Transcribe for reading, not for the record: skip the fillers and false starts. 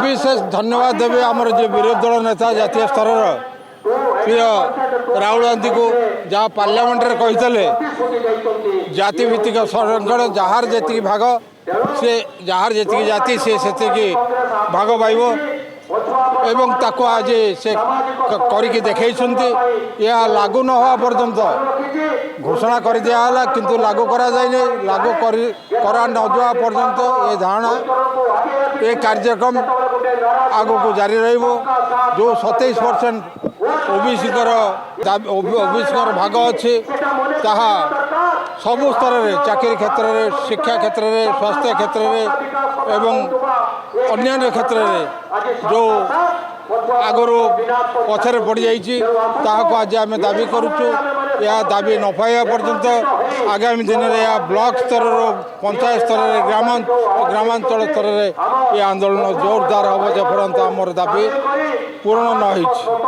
विशेष धन्यवाद देवे आमर जो विरोधी दल नेता जातीय स्तर प्रिय राहुल गांधी को जहाँ पार्लियामेंट रे कही जाति भित्तिक संरक्षण जार जी भाग से जार जी जाति से भाग पाइब एवं ताको आज से करके देखते यह लागू न हवा पर्यंत घोषणा कर दिया किंतु लागू करा जाए लागू करा न जा पर्यंत ये धारणा ये कार्यक्रम आगो को जारी रहिबो। जो 27% ओबीसी भाग अच्छे ताहा सबु स्तर में चाकरी क्षेत्र में शिक्षा क्षेत्र में स्वास्थ्य क्षेत्र में एवं अन्य क्षेत्र में जो आगरू पछरे पड़ जाको आज आम दाबी करुचु। यह दाबी न पाइबा पर्यंत आगामी दिन में यह ब्लॉक स्तर पंचायत स्तर में ग्रामांचल स्तर में यह आंदोलन जोरदार हम जे पर्यंत आमर दाबी पूर्ण न हो।